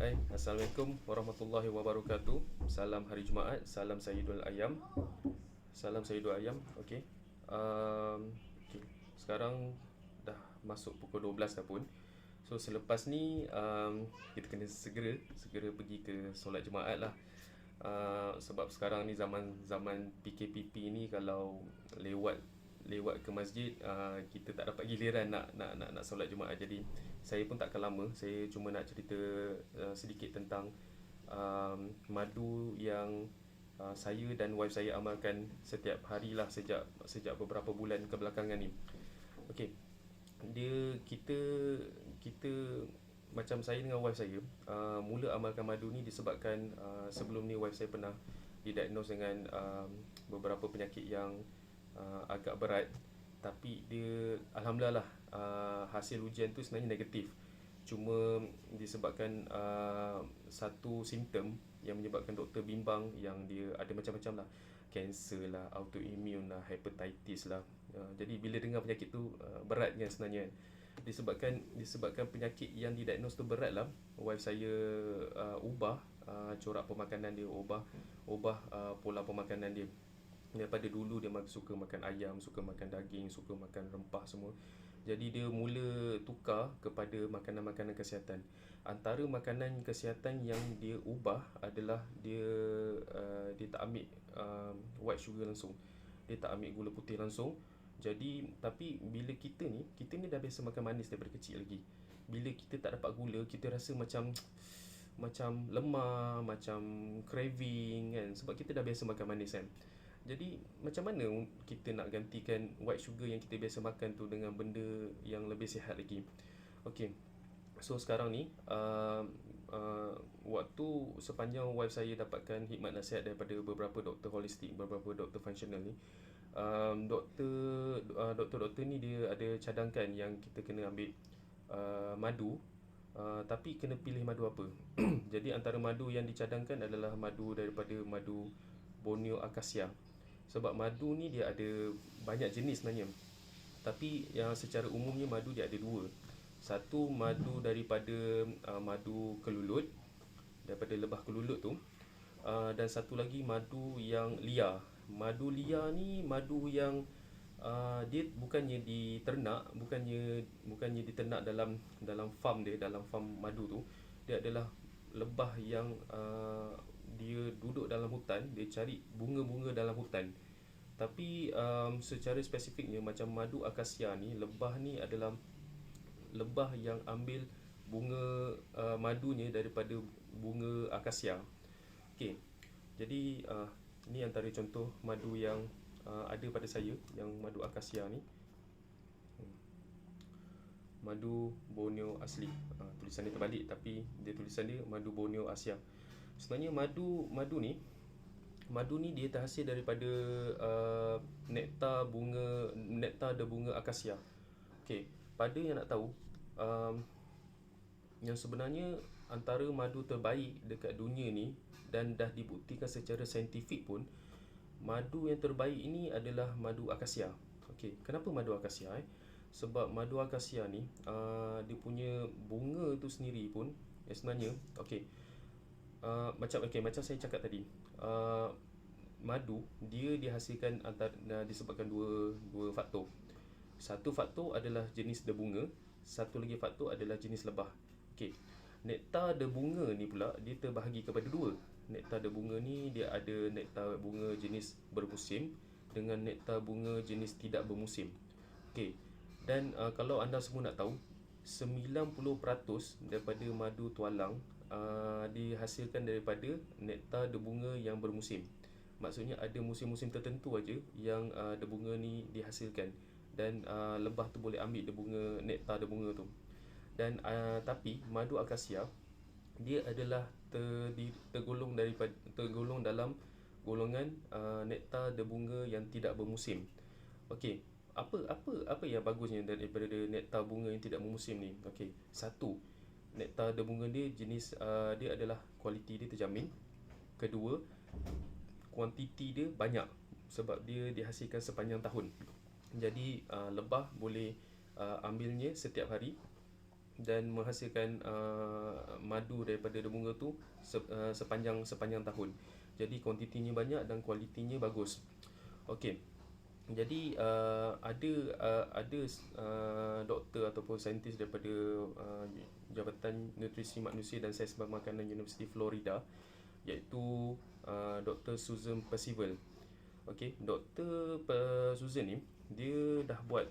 Assalamualaikum warahmatullahi wabarakatuh. Salam hari Jumaat, salam Sayyidul Ayam. Salam Sayyidul Ayam. Okey. Okey. Sekarang dah masuk pukul 12 dah pun. So selepas ni kita kena segera pergi ke solat Jumaat lah. Sebab sekarang ni zaman PKPP ni, kalau lewat ke masjid, kita tak dapat giliran nak solat Jumaat. Jadi saya pun takkan lama, saya cuma nak cerita sedikit tentang madu yang saya dan wife saya amalkan setiap hari lah sejak beberapa bulan kebelakangan ni. Okey. Kita macam saya dengan wife saya mula amalkan madu ni disebabkan sebelum ni wife saya pernah didiagnose dengan beberapa penyakit yang agak berat, tapi dia alhamdulillah lah, hasil ujian tu sebenarnya negatif. Cuma disebabkan satu simptom yang menyebabkan doktor bimbang yang dia ada macam-macam lah, kanser lah, autoimmune lah, hepatitis lah. Jadi bila dengar penyakit tu berat kan sebenarnya. Disebabkan penyakit yang didiagnose tu berat lah, wife saya ubah corak pemakanan dia, ubah pola pemakanan dia. Daripada dulu dia suka makan ayam, suka makan daging, suka makan rempah semua. Jadi dia mula tukar kepada makanan-makanan kesihatan. Antara makanan kesihatan yang dia ubah adalah dia tak ambil white sugar langsung. Dia tak ambil gula putih langsung. Jadi tapi bila kita ni dah biasa makan manis daripada kecil lagi. Bila kita tak dapat gula, kita rasa macam lemah, macam craving kan, sebab kita dah biasa makan manis kan. Jadi macam mana kita nak gantikan white sugar yang kita biasa makan tu dengan benda yang lebih sihat lagi? Okey. So sekarang ni waktu sepanjang wife saya dapatkan khidmat nasihat daripada beberapa doktor holistik, beberapa doktor functional ni, doktor ni dia ada cadangkan yang kita kena ambil madu, tapi kena pilih madu apa. Jadi antara madu yang dicadangkan adalah madu daripada madu Borneo Acacia. Sebab madu ni dia ada banyak jenis sebenarnya, tapi yang secara umumnya madu dia ada dua. Satu madu daripada madu kelulut, daripada lebah kelulut tu, dan satu lagi madu yang liar. Madu liar ni madu yang dia bukannya diternak dalam farm dia, dalam farm madu tu. Dia adalah lebah yang dia duduk dalam hutan, dia cari bunga-bunga dalam hutan. Tapi secara spesifiknya macam madu akasia ni, lebah ni adalah lebah yang ambil bunga madunya daripada bunga akasia. Okey. Jadi ni antara contoh madu yang ada pada saya, yang madu akasia ni. Madu Borneo asli. Tulisan dia terbalik, tapi dia tulisan dia madu Borneo Asia. Sebenarnya madu ni dia terhasil daripada nektar dari bunga akasia. Okey, pada yang nak tahu, yang sebenarnya antara madu terbaik dekat dunia ni, dan dah dibuktikan secara saintifik pun, madu yang terbaik ini adalah madu akasia. Okey, kenapa madu akasia? Sebab madu akasia ni dia punya bunga tu sendiri pun sebenarnya macam saya cakap tadi, madu dia dihasilkan disebabkan dua faktor. Satu faktor adalah jenis debunga, satu lagi faktor adalah jenis lebah. Okey. Nektar debunga ni pula dia terbahagi kepada dua. Nektar debunga ni dia ada nektar bunga jenis bermusim dengan nektar bunga jenis tidak bermusim. Okey. Dan kalau anda semua nak tahu, 90% daripada madu tualang dihasilkan daripada nektar debunga yang bermusim. Maksudnya ada musim-musim tertentu aja yang debunga ni dihasilkan, dan lebah tu boleh ambil nektar debunga tu. Dan tapi madu akasia dia adalah tergolong dalam golongan nektar debunga yang tidak bermusim. Okey, apa yang bagusnya daripada nektar bunga yang tidak bermusim ni? Okey, satu, nektar debunga dia jenis dia adalah kualiti dia terjamin. Kedua, kuantiti dia banyak sebab dia dihasilkan sepanjang tahun. Jadi lebah boleh ambilnya setiap hari dan menghasilkan madu daripada bunga tu sepanjang tahun. Jadi kuantitinya banyak dan kualitinya bagus. Okey. Jadi ada doktor ataupun saintis daripada Jabatan Nutrisi Manusia dan Sains Makanan Universiti Florida, iaitu Dr. Susan Percival. Okey, Dr. Susan ni dia dah buat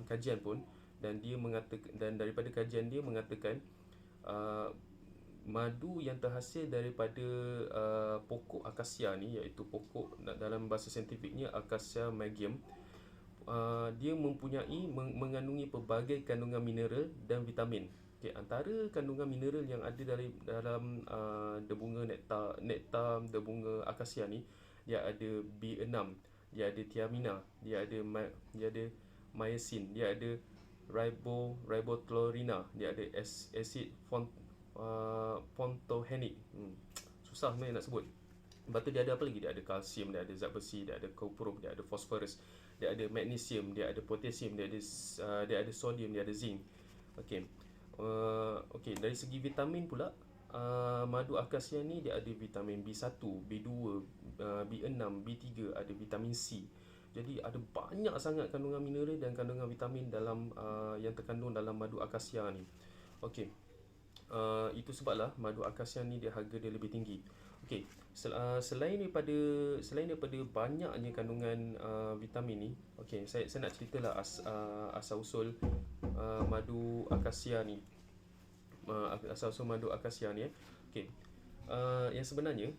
kajian pun, dan dia mengatakan, dan daripada kajian dia mengatakan madu yang terhasil daripada pokok akasia ni, iaitu pokok dalam bahasa saintifiknya Acacia magium, dia mengandungi pelbagai kandungan mineral dan vitamin. Okay, antara kandungan mineral yang ada dalam debunga nektar debunga akasia ni, dia ada B6, dia ada thiamina, dia ada myosin, dia ada riboflavin, dia ada asid pantothenic. Susah sebenarnya nak sebut. Lepas tu dia ada apa lagi? Dia ada kalsium, dia ada zat besi, dia ada koprum, dia ada fosforus, dia ada magnesium, dia ada potasium, dia ada sodium, dia ada zinc. Okey. Dari segi vitamin pula, madu akasia ni dia ada vitamin B1, B2, B6, B3, ada vitamin C. Jadi ada banyak sangat kandungan mineral dan kandungan vitamin dalam yang terkandung dalam madu akasia ni. Okey. Itu sebablah madu akasia ni harga dia lebih tinggi. Okey, selain daripada banyaknya kandungan vitamin ni, okey, saya nak ceritalah asal usul madu akasia ni. Asal usul madu akasia ni. Okey. Yang sebenarnya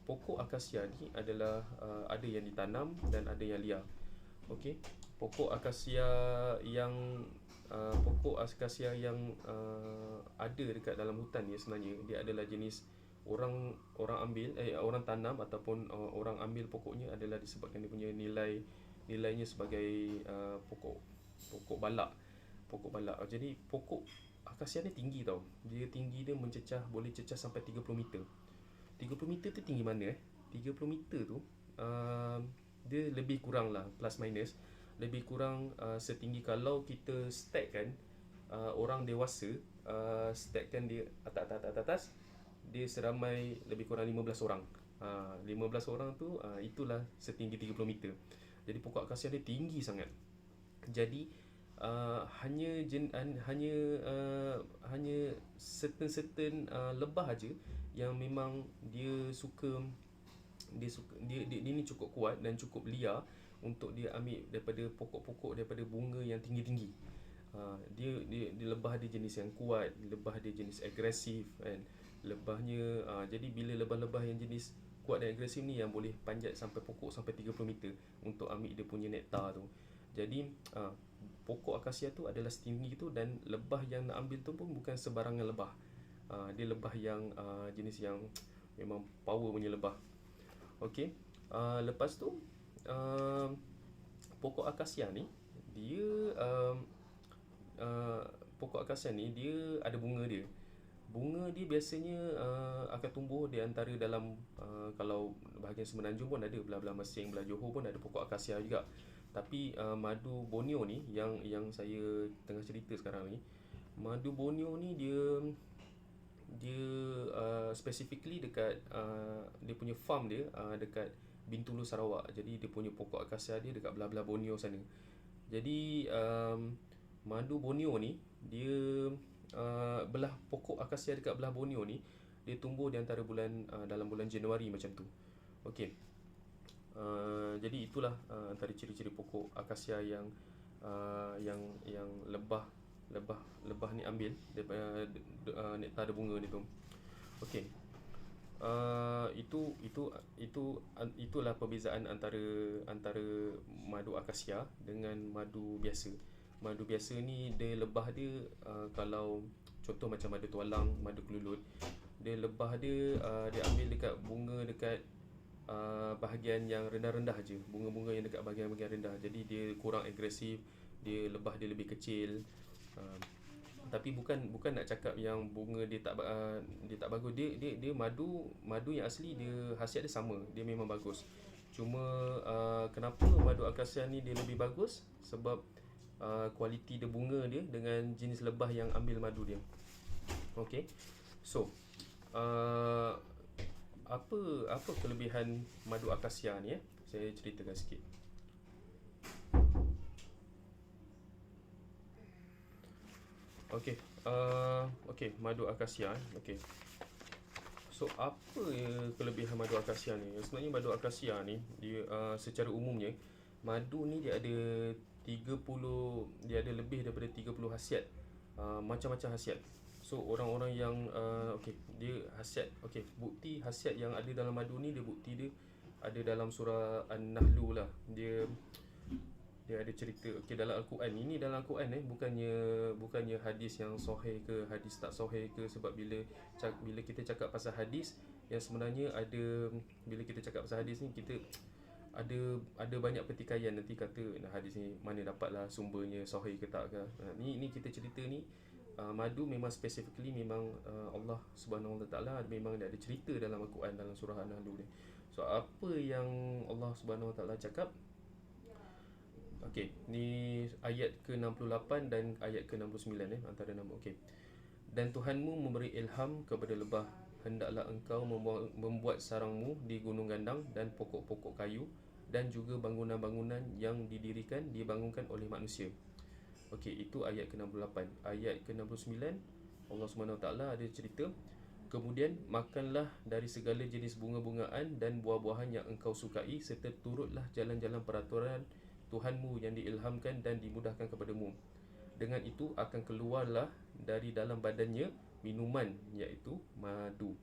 pokok akasia ni adalah ada yang ditanam dan ada yang liar. Okey. Pokok akasia yang ada dekat dalam hutan ni sebenarnya dia adalah jenis orang tanam ataupun orang ambil pokoknya adalah disebabkan dia punya nilainya sebagai pokok balak. Jadi pokok akasia ni tinggi tau. Dia boleh cecah sampai 30 meter. 30 meter tu tinggi mana 30 meter tu dia lebih kurang lah, plus minus, lebih kurang setinggi kalau kita stackkan orang dewasa, stackkan dia atas, dia seramai lebih kurang 15 orang. 15 orang tu itulah setinggi 30 meter. Jadi pokok akasia dia tinggi sangat. Jadi hanya certain lebah aja yang memang dia ni cukup kuat dan cukup liar untuk dia ambil daripada pokok-pokok, daripada bunga yang tinggi-tinggi. Dia lebah dia jenis yang kuat, lebah dia jenis agresif kan. Lebahnya jadi bila lebah-lebah yang jenis kuat dan agresif ni yang boleh panjat sampai pokok sampai 30 meter untuk ambil dia punya nektar tu. Jadi pokok akasia tu adalah setinggi tu, dan lebah yang nak ambil tu pun bukan sebarangan lebah. Dia lebah yang jenis yang memang power punya lebah. Okey. Lepas tu pokok akasia ni dia ada bunga dia. Bunga dia biasanya akan tumbuh di antara dalam kalau bahagian Semenanjung pun ada, belah-belah Mesing, belah Johor pun ada pokok akasia juga. Tapi madu Borneo ni yang saya tengah cerita sekarang ni, madu Borneo ni dia specifically dekat dia punya farm dia dekat Bintulu, Sarawak. Jadi dia punya pokok akasia dia dekat belah-belah Borneo sana. Jadi madu Borneo ni dia belah pokok akasia dekat belah Borneo ni dia tumbuh di antara dalam bulan Januari macam tu. Okey. Jadi itulah antara ciri-ciri pokok akasia yang lebah ni ambil daripada nektar bunga dia tu. Okey. Itulah perbezaan antara madu akasia dengan madu biasa. Madu biasa ni dia lebah dia kalau contoh macam madu tualang, madu kelulut, dia lebah dia ambil dekat bunga dekat bahagian yang rendah-rendah je, bunga-bunga yang dekat bahagian-bahagian rendah. Jadi dia kurang agresif, dia lebah dia lebih kecil. Tapi bukan nak cakap yang bunga dia tak bagus. Dia madu yang asli dia khasiat dia sama, dia memang bagus. Cuma kenapa madu akasia ni dia lebih bagus? Sebab kualiti dia bunga dia dengan jenis lebah yang ambil madu dia. Okey. So, uh, apa kelebihan madu akasia ni? Saya ceritakan sikit. Okey. Okey, madu akasia. Okey. So, apa kelebihan madu akasia ni? Sebenarnya madu akasia ni dia secara umumnya madu ni dia ada lebih daripada 30 khasiat. Macam-macam khasiat. So, orang-orang yang okey, dia khasiat. Okey, bukti khasiat yang ada dalam madu ni, bukti dia ada dalam surah An-Nahlu lah. Dia ada cerita. Okey, dalam Al-Quran ini, dalam Al-Quran bukannya hadis yang sahih ke hadis tak sahih ke, sebab bila kita cakap pasal hadis yang sebenarnya ada, bila kita cakap pasal hadis ni, kita ada banyak pertikaian. Nanti kata hadis ni mana dapatlah sumbernya, sahih ke tak ke. Ni kita cerita ni madu memang specifically memang Allah Subhanahu Wa Taala memang ada cerita dalam Al-Quran, dalam surah An-Nahl ni. So apa yang Allah Subhanahu Wa Taala cakap? Okey, ni ayat ke-68 dan ayat ke-69 antara nama. Okey. Dan Tuhanmu memberi ilham kepada lebah, hendaklah engkau membuat sarangmu di gunung gandang dan pokok-pokok kayu, dan juga bangunan-bangunan yang dibangunkan oleh manusia. Okey, itu ayat ke-68. Ayat ke-69 Allah Subhanahu Taala ada cerita, kemudian makanlah dari segala jenis bunga-bungaan dan buah-buahan yang engkau sukai, serta turutlah jalan-jalan peraturan Tuhanmu yang diilhamkan dan dimudahkan kepadamu. Dengan itu akan keluarlah dari dalam badannya minuman, iaitu madu,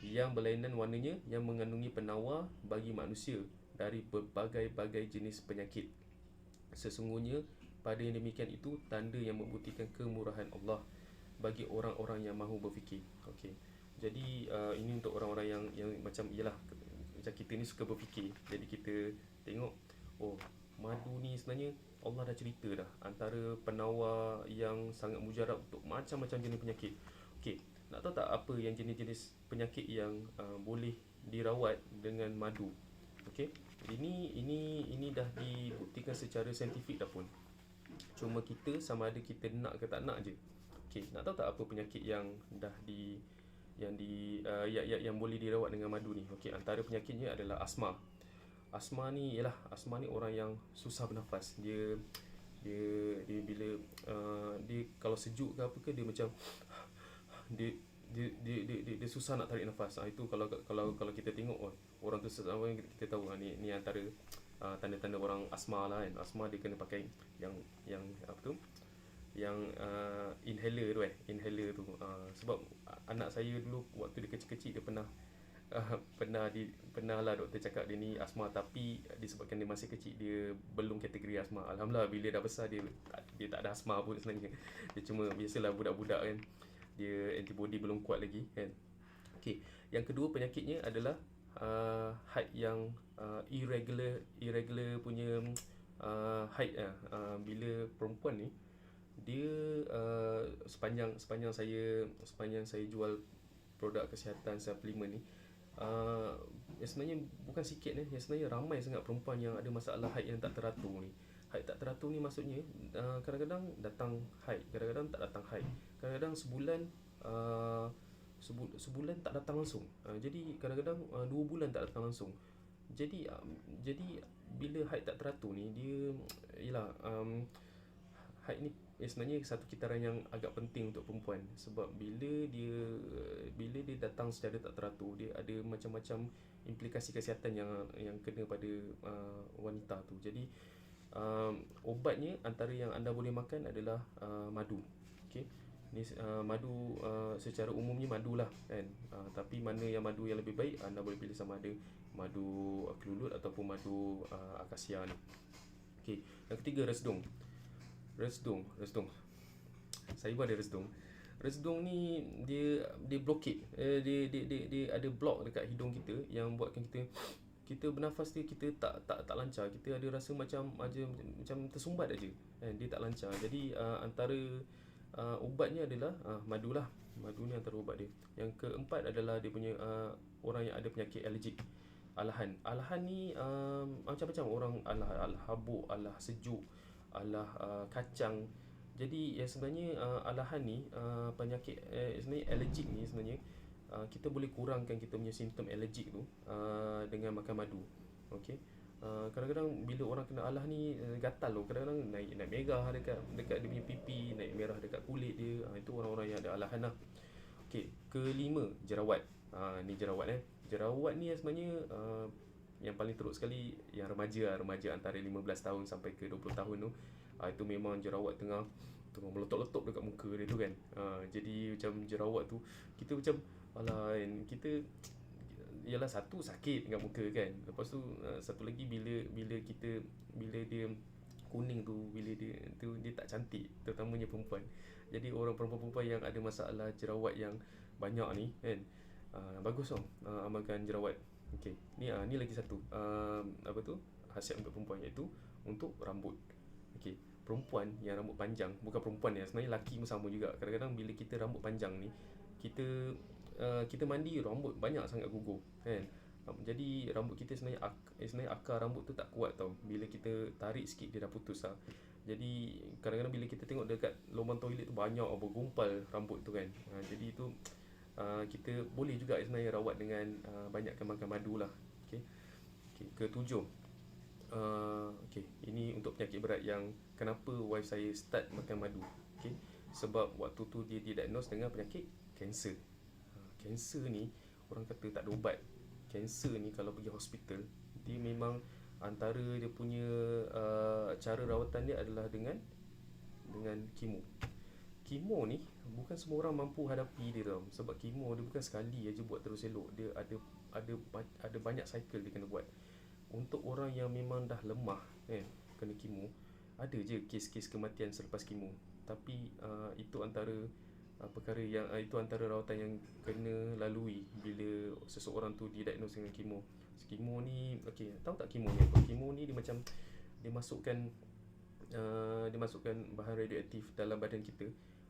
yang berlainan warnanya, yang mengandungi penawar bagi manusia dari berbagai-bagai jenis penyakit. Sesungguhnya pada yang demikian itu tanda yang membuktikan kemurahan Allah bagi orang-orang yang mahu berfikir. Okey. Jadi ini untuk orang-orang yang macam macam kita ni suka berfikir. Jadi kita tengok, oh, madu ni sebenarnya Allah dah cerita dah, antara penawar yang sangat mujarab untuk macam-macam jenis penyakit. Okey, nak tahu tak apa yang jenis-jenis penyakit yang boleh dirawat dengan madu? Okey, ini dah dibuktikan secara saintifik dah pun. Cuma kita sama ada kita nak ke tak nak je. Okey, nak tahu tak apa penyakit yang yang boleh dirawat dengan madu ni? Okey, antara penyakitnya adalah asma. Asma ni orang yang susah bernafas. Dia bila dia kalau sejuk ke apa ke, dia macam dia susah nak tarik nafas. Itu kalau kita tengok orang tu sesama, kita tahu ni antara tanda-tanda orang asma lah kan. Asma dia kena pakai yang apa tu, yang inhaler tu inhaler tu. Sebab anak saya dulu waktu dia kecil-kecil, dia pernah lah doktor cakap dia ni asma, tapi disebabkan dia masih kecil, dia belum kategori asma. Alhamdulillah bila dah besar dia tak ada asma pun sebenarnya. Dia cuma biasalah budak-budak kan, dia antibody belum kuat lagi kan. Okey, yang kedua penyakitnya adalah haid yang irregular punya haid. Bila perempuan ni dia sepanjang saya jual produk kesihatan suplemen ni, sebenarnya bukan sikit yang sebenarnya ramai sangat perempuan yang ada masalah haid yang tak teratur ni. Haid tak teratur ni maksudnya kadang-kadang datang haid, kadang-kadang tak datang haid, kadang-kadang sebulan tak datang langsung. Jadi kadang-kadang 2 bulan tak datang langsung. Jadi bila haid tak teratur ni, dia haid ni sebenarnya satu kitaran yang agak penting untuk perempuan. Sebab bila dia datang secara tak teratur, dia ada macam-macam implikasi kesihatan yang kena pada wanita tu. Jadi ubatnya antara yang anda boleh makan adalah madu. Okey. Ni madu secara umumnya madu lah kan. Tapi mana yang madu yang lebih baik, anda boleh pilih sama ada madu kelulut ataupun madu akasia ni. Okey. Yang ketiga, resdung. Saya pun ada resdung. Resdung ni dia blockade. Dia ada block dekat hidung kita yang buatkan kita bernafas kita tak lancar. Kita ada rasa macam tersumbat aja. Dia tak lancar. Jadi antara ubatnya adalah madu lah. Madu ni antara ubat dia. Yang keempat adalah dia punya orang yang ada penyakit alergik. Alahan ni macam-macam orang, alah habuk, alah sejuk, alah kacang. Jadi yang sebenarnya alahan ni penyakit sebenarnya allergic ni sebenarnya kita boleh kurangkan kita punya simptom allergic tu dengan makan madu. Okey. Kadang-kadang bila orang kena alah ni gatal loh. Kadang-kadang naik merah dekat dekat dia punya pipi, naik merah dekat kulit dia. Itu orang-orang yang ada alahan lah. Okey, kelima jerawat. Ni jerawat Jerawat ni sebenarnya yang paling teruk sekali yang remaja antara 15 tahun sampai ke 20 tahun tu. Itu memang jerawat tengah meletup-letup dekat muka dia tu kan. Jadi macam jerawat tu kita macam alah kan, kita ialah satu sakit dekat muka kan. Lepas tu satu lagi bila dia kuning tu, dia tak cantik, terutamanya perempuan. Jadi orang perempuan-perempuan yang ada masalah jerawat yang banyak ni kan, bagus tau amalkan jerawat. Okey, ni lagi satu apa tu khasiat untuk perempuan, iaitu untuk rambut. Okey, perempuan yang rambut panjang, bukan perempuan ya, sebenarnya lelaki pun sama juga. Kadang-kadang bila kita rambut panjang ni, kita mandi rambut banyak sangat gugur kan. Jadi rambut kita sebenarnya akar rambut tu tak kuat tau. Bila kita tarik sikit dia dah putus lah. Jadi kadang-kadang bila kita tengok dekat lubang toilet tu banyak bergumpal rambut tu kan. Jadi tu kita boleh juga sebenarnya rawat dengan banyakkan makan madu lah. Okay. Okay. Ketujuh, okay, ini untuk penyakit berat yang kenapa wife saya start makan madu. Okay. Sebab waktu tu dia didiagnose dengan penyakit kanser. Kanser ni orang kata tak ada ubat. Kanser ni kalau pergi hospital, dia memang antara dia punya cara rawatan dia adalah dengan kemo. Kemo ni bukan semua orang mampu hadapi dia tau. Sebab kemo dia bukan sekali aja buat terus elok. Dia ada banyak cycle dia kena buat. Untuk orang yang memang dah lemah kena kemo, ada je kes-kes kematian selepas kemo. Tapi itu antara perkara yang itu antara rawatan yang kena lalui bila seseorang tu didiagnose dengan kemo. Kemo ni, okey, tahu tak kemo ni apa? Kemo ni dia macam dia masukkan bahan radioaktif dalam badan kita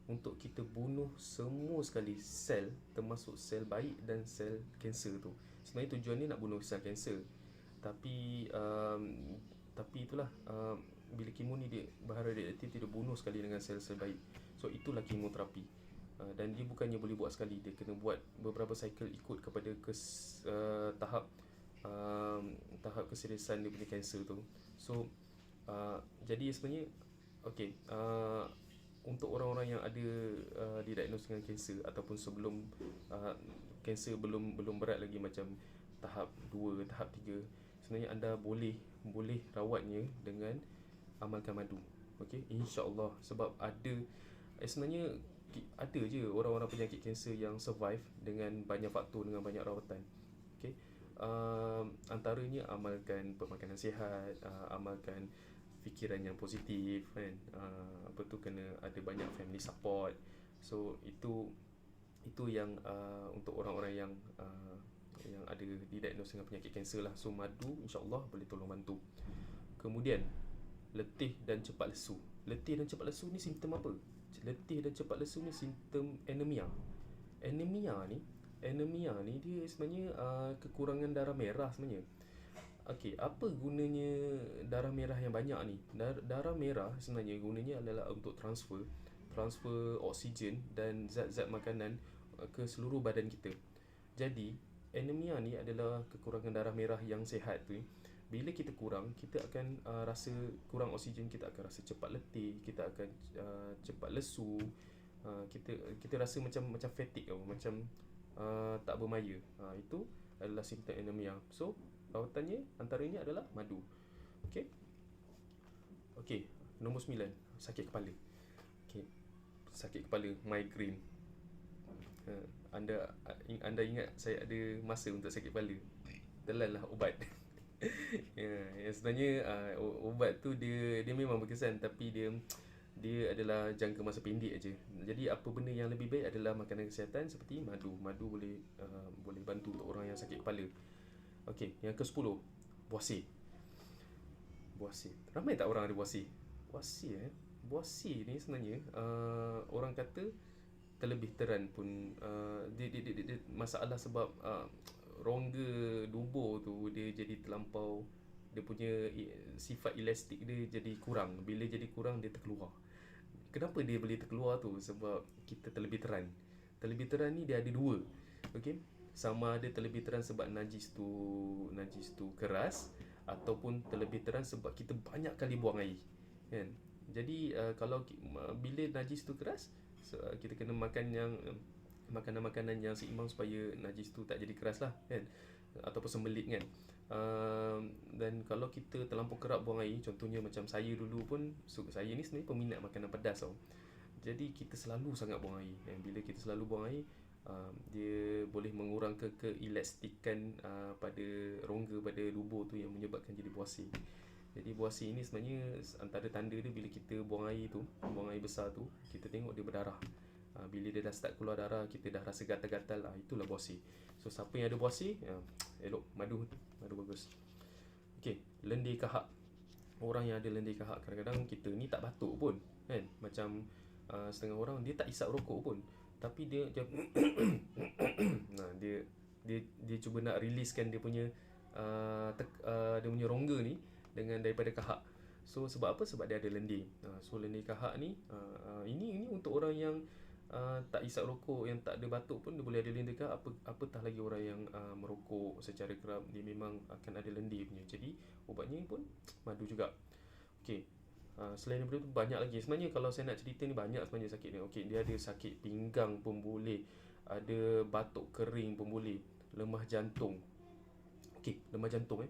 untuk kita bunuh semua sekali sel, termasuk sel baik dan sel kanser tu. Sebenarnya tujuan ni nak bunuh sel kanser. Tapi itulah, bila kemo ni dia bahan radioaktif dia bunuh sekali dengan sel-sel baik. So itulah kemoterapi. Dan dia bukannya boleh buat sekali, dia kena buat beberapa cycle ikut kepada tahap keseriusan dia punya kanser tu. So jadi sebenarnya okey, untuk orang-orang yang ada didiagnose dengan kanser ataupun sebelum kanser belum berat lagi, macam tahap 2, tahap 3, sebenarnya anda boleh rawatnya dengan amalkan madu. Okey, insya-Allah. Sebab sebenarnya ada je orang-orang penyakit kanser yang survive dengan banyak faktor, dengan banyak rawatan. Okey. Antaranya amalkan pemakanan sihat, amalkan fikiran yang positif kan. Kena ada banyak family support. So itu yang untuk orang-orang yang ada didiagnose dengan penyakit kanser lah. So madu insya-Allah boleh tolong bantu. Kemudian letih dan cepat lesu. Letih dan cepat lesu ni simptom apa? Letih dan cepat lesu ni simptom anemia. Anemia ni dia sebenarnya kekurangan darah merah sebenarnya. Okey, apa gunanya darah merah yang banyak ni? Darah merah sebenarnya gunanya adalah untuk transfer oksigen dan zat-zat makanan ke seluruh badan kita. Jadi anemia ni adalah kekurangan darah merah yang sihat tu. Bila kita kurang, kita akan rasa kurang oksigen, kita akan rasa cepat letih, kita akan cepat lesu, kita rasa macam fatigue tau, macam tak bermaya. Itu adalah simptom anemia. So rawatannya antaranya adalah madu. Okey. Okey, nombor 9, sakit kepala. Okey. Sakit kepala, migraine. Anda ingat saya ada masa untuk sakit kepala? Telanlah ubat. Sebenarnya ubat tu dia memang berkesan, tapi dia adalah jangka masa pendek aja. Jadi apa benda yang lebih baik adalah makanan kesihatan seperti madu. Madu boleh bantu untuk orang yang sakit kepala. Okey, yang ke-10, buasir. Ramai tak orang ada buasir? Buasir ni sebenarnya orang kata terlebih teran pun dia masalah sebab rongga dubur tu dia jadi terlampau, dia punya sifat elastik dia jadi kurang. Bila jadi kurang dia terkeluar. kenapa dia boleh terkeluar tu? Sebab kita terlebih teran. Terlebih teran ni dia ada dua. Okey. Sama ada terlebih teran sebab najis tu keras, ataupun terlebih teran sebab kita banyak kali buang air. Kan? Jadi kalau bila najis tu keras, kita kena makan yang makanan-makanan yang seimbang supaya najis tu tak jadi keras lah, kan, ataupun sembelit, kan. Dan kalau kita terlampau kerap buang air, contohnya macam saya dulu pun, saya ni sebenarnya peminat makanan pedas tau. Jadi kita selalu sangat buang air. Bila kita selalu buang air, dia boleh mengurangkan keelastikan pada rongga pada tubuh tu, yang menyebabkan jadi buasir. Jadi buasir ini sebenarnya antara tanda dia bila kita buang air tu, buang air besar tu, kita tengok dia berdarah. Bila dia dah start keluar darah, kita dah rasa gatal-gatal, itulah buasir. So siapa yang ada buasir, elok madu bagus. Okey, lendir kahak. Orang yang ada lendir kahak, kadang-kadang kita ni tak batuk pun, kan. Macam setengah orang dia tak isap rokok pun, tapi dia macam nah, dia cuba nak releasekan dia punya dia punya rongga ni dengan daripada kahak. So sebab apa? Sebab dia ada lendir. So lendir kahak ni ini untuk orang yang tak isap rokok, yang tak ada batuk pun dia boleh ada lendir kahak. Apatah lagi orang yang merokok secara kerap, dia memang akan ada lendir punya. Jadi ubatnya pun madu juga. Okey. Selain daripada tu banyak lagi. Sebenarnya kalau saya nak cerita ni banyak sebenarnya sakit ni. Okey, dia ada sakit pinggang pun boleh, ada batuk kering pun boleh, lemah jantung. Okey, lemah jantung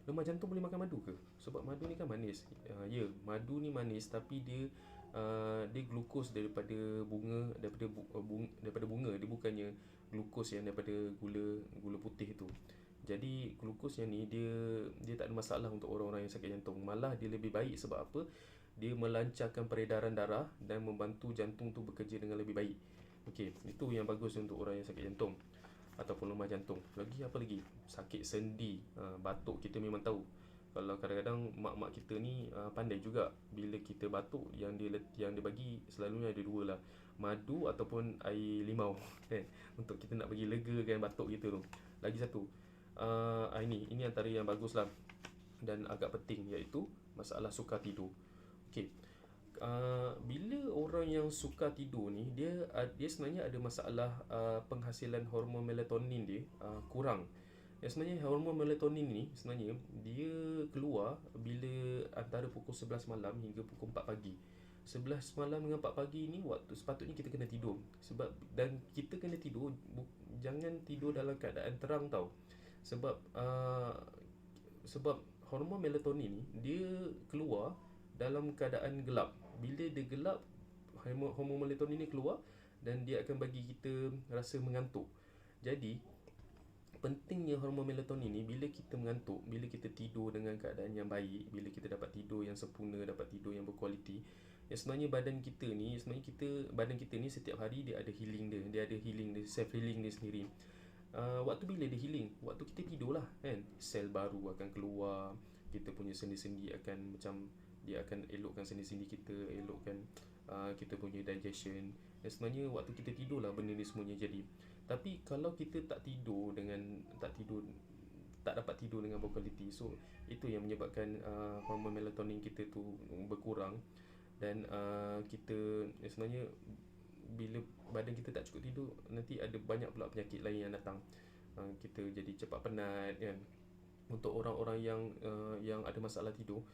lemah jantung boleh makan madu ke? Sebab madu ni kan manis. Ya, madu ni manis, tapi dia glukos daripada bunga, daripada bunga. Dia bukannya glukos yang daripada gula putih tu. Jadi glukos yang ni dia tak ada masalah untuk orang-orang yang sakit jantung. Malah dia lebih baik. Sebab apa? Dia melancarkan peredaran darah dan membantu jantung tu bekerja dengan lebih baik. Okey, itu yang bagus untuk orang yang sakit jantung ataupun lemah jantung. Lagi apa lagi? Sakit sendi, batuk kita memang tahu. Kalau kadang-kadang mak-mak kita ni pandai juga. Bila kita batuk, yang dia bagi selalunya ada dua lah, madu ataupun air limau, kan, untuk kita nak bagi legakan batuk kita tu. Lagi satu, ini antara yang bagus lah dan agak penting, iaitu masalah sukar tidur. Okey, bila orang yang suka tidur ni, dia sebenarnya ada masalah penghasilan hormon melatonin dia kurang. Sebenarnya hormon melatonin ni sebenarnya dia keluar bila antara pukul 11 malam hingga pukul 4 pagi. 11 malam dengan 4 pagi ni waktu sepatutnya kita kena tidur. Dan kita kena tidur, jangan tidur dalam keadaan terang tau. Sebab hormon melatonin ni dia keluar dalam keadaan gelap. Bila dia gelap, hormon melatonin ni keluar dan dia akan bagi kita rasa mengantuk. Jadi pentingnya hormon melatonin ni, bila kita mengantuk, bila kita tidur dengan keadaan yang baik, bila kita dapat tidur yang sempurna, dapat tidur yang berkualiti, sebenarnya badan kita ni setiap hari dia ada healing dia ada healing dia, self healing dia sendiri. Waktu bila dia healing? Waktu kita tidur lah, kan. Sel baru akan keluar, kita punya sendi-sendi akan macam, dia akan elokkan sendi-sendi kita, elokkan kita punya digestion. Dan sebenarnya waktu kita tidur lah benda ni semuanya jadi. Tapi kalau kita tak dapat tidur dengan berkualiti, so itu yang menyebabkan hormon melatonin kita tu berkurang. Dan kita sebenarnya bila badan kita tak cukup tidur, nanti ada banyak pula penyakit lain yang datang. Kita jadi cepat penat, kan. Untuk orang-orang yang ada masalah tidur,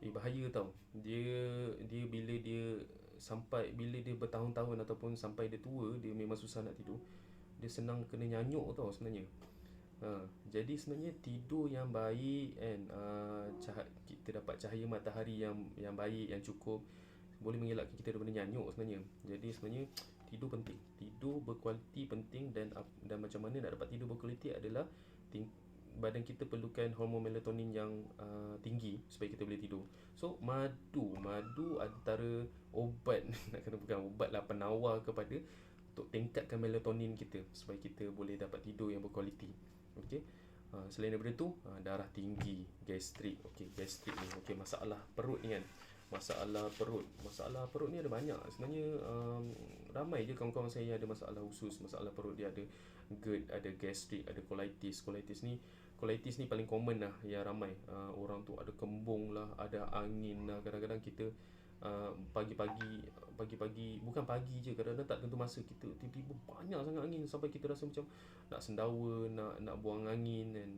bahaya tau. Dia bila dia bertahun-tahun ataupun sampai dia tua, dia memang susah nak tidur. Dia senang kena nyanyuk tau sebenarnya. Jadi sebenarnya tidur yang baik, kan, kita dapat cahaya matahari yang baik, yang cukup, boleh mengelakkan kita daripada nyanyuk sebenarnya. Jadi sebenarnya tidur penting. Tidur berkualiti penting. Dan macam mana nak dapat tidur berkualiti adalah badan kita perlukan hormon melatonin yang tinggi supaya kita boleh tidur. So madu antara obat nak kena bukan obat lah, penawar kepada untuk tingkatkan melatonin kita supaya kita boleh dapat tidur yang berkualiti. Okey. Selain daripada tu, darah tinggi, gastrik. Okey, gastrik ni, okey, masalah perut ni, kan. Masalah perut ni ada banyak sebenarnya. Ramai je kawan-kawan saya yang ada masalah khusus masalah perut. Dia ada GERD, ada gastrik, ada colitis. Colitis ni paling common lah, yang ramai orang tu ada kembung lah, ada angin lah. Kadang-kadang kita pagi-pagi bukan pagi je, kadang-kadang tak tentu masa, kita tiba-tiba banyak sangat angin sampai kita rasa macam nak sendawa, nak buang angin, dan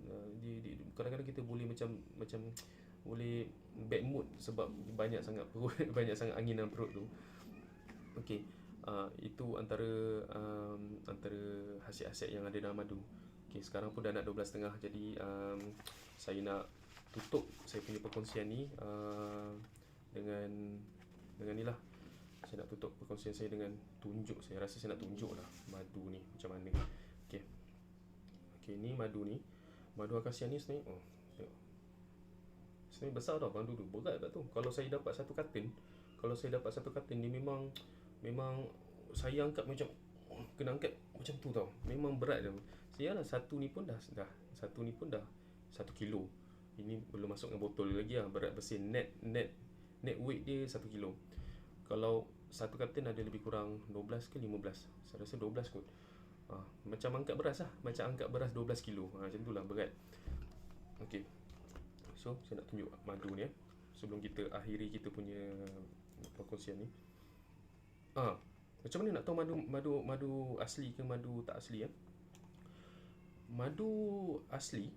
kadang-kadang kita boleh macam boleh bad mood sebab banyak sangat perut banyak sangat angin dalam perut tu. Okey, itu antara khasiat-khasiat yang ada dalam madu. Okey, sekarang pun dah nak 12.30, jadi saya nak tutup saya punya perkongsian ni dengan ni lah. Saya nak tutup perkongsian saya dengan tunjuk. Saya rasa saya nak tunjuk lah madu ni macam mana. Okey. Okey, ni madu ni. Madu akasia ni sebenarnya tengok. Sebenarnya besar tau madu tu. Berat tak tu. Kalau saya dapat satu karton, dia memang saya angkat macam kena angkat macam tu tau. Memang berat dia. Sialah, satu ni pun dah 1 kilo. Ini belum masuk dengan botol lagi lah. Berat bersih net weight dia 1 kilo. Kalau satu karton ada lebih kurang 12 ke 15. Saya rasa 12 kot. Macam angkat beras lah. Macam angkat beras 12 kilo. Macam tu lah berat. Okay. So, saya nak tunjuk madu ni sebelum kita akhiri kita punya perkongsian ni. Macam mana nak tahu madu asli ke madu tak asli? Madu asli,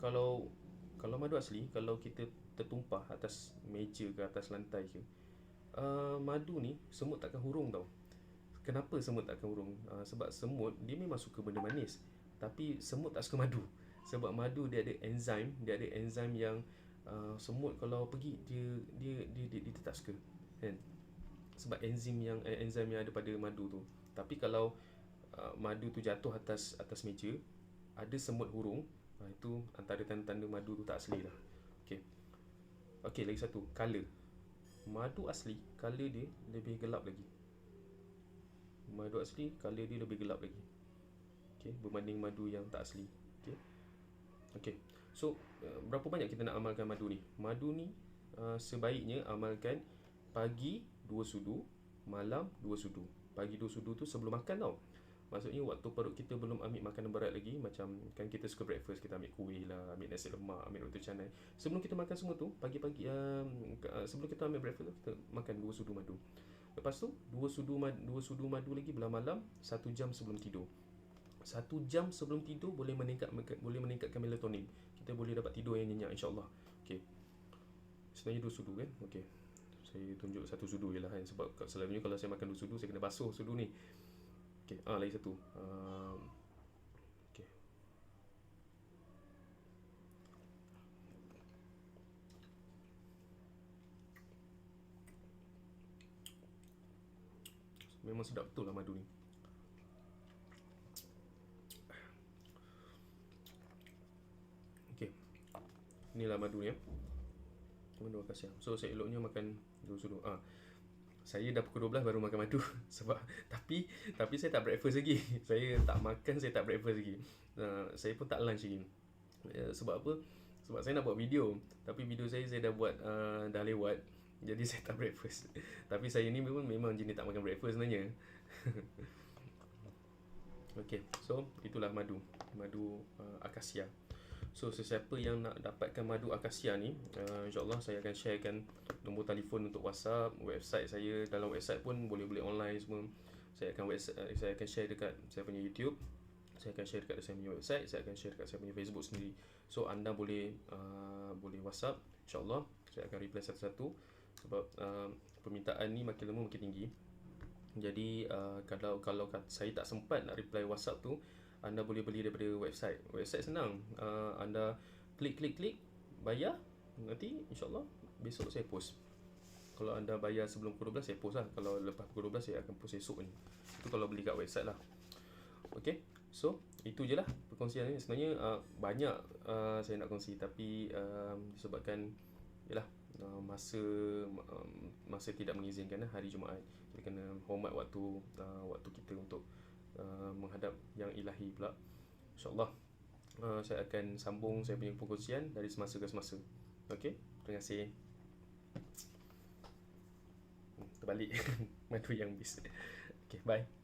kalau madu asli, kalau kita tertumpah atas meja ke atas lantai ke, madu ni semut takkan hurung tau. Kenapa semut takkan hurung? Sebab semut dia memang suka benda manis, tapi semut tak suka madu. Sebab madu dia ada enzim yang semut kalau pergi dia tak suka, kan? Sebab enzim yang ada pada madu tu. Tapi kalau madu tu jatuh atas meja, ada semut hurung, itu antara tanda-tanda madu tu tak asli lah. Okey, lagi satu, color. Madu asli, color dia lebih gelap lagi. Berbanding madu yang tak asli. Okey. So, berapa banyak kita nak amalkan madu ni? Madu ni sebaiknya amalkan pagi 2 sudu, malam 2 sudu. Pagi 2 sudu tu sebelum makan tau. Maksudnya waktu perut kita belum ambil makanan berat lagi. Macam kan kita suka breakfast, kita ambil kuih lah, ambil nasi lemak, ambil roti canai. Sebelum kita makan semua tu, pagi-pagi sebelum kita ambil breakfast tu, kita makan 2 sudu madu. Lepas tu 2 sudu madu lagi belah malam, 1 jam sebelum tidur. 1 jam sebelum tidur boleh meningkatkan melatonin. Kita boleh dapat tidur yang nyenyak, insya-Allah. Okey. Sebenarnya 2 sudu kan? Okey. Saya tunjuk 1 sudu je lah kan. Sebab selalunya kalau saya makan 2 sudu, saya kena basuh sudu ni. Okey, lagi satu. Okey. Memang sedap betul lah madu ni. Okey. Inilah madu ni madu akasia. So saya eloknya makan 2 sudu. Saya dah pukul 12 baru makan madu. Tapi saya tak breakfast lagi. Saya tak makan, saya tak breakfast lagi. Saya pun tak lunch lagi. Sebab apa? Sebab saya nak buat video. Tapi video saya dah buat dah lewat. Jadi saya tak breakfast. Tapi saya ni memang jenis tak makan breakfast sebenarnya. Okay, so itulah madu akasia. So sesiapa yang nak dapatkan madu akasia ni, insyaAllah saya akan sharekan nombor telefon untuk WhatsApp, website saya. Dalam website pun boleh online semua. Saya akan share dekat saya punya YouTube, saya akan share dekat saya punya website, saya akan share dekat saya punya Facebook sendiri. So anda boleh WhatsApp, insyaAllah saya akan reply satu-satu. Sebab permintaan ni makin lama makin tinggi. Jadi kalau saya tak sempat nak reply WhatsApp tu, anda boleh beli daripada website. Website senang. Anda klik, bayar. Nanti insyaAllah besok saya post. Kalau anda bayar sebelum pukul 12, saya post lah. Kalau lepas pukul 12, saya akan post esok ni. Itu kalau beli kat website lah. Okay, so itu je lah perkongsian ni. Sebenarnya banyak saya nak kongsi, tapi disebabkan yalah, masa tidak mengizinkan hari Jumaat. Kita kena hormat waktu kita untuk menghadap yang ilahi pula. InsyaAllah saya akan sambung saya punya perkongsian dari semasa ke semasa. Okey, terima kasih. Terbalik madu yang bis. Okey, bye.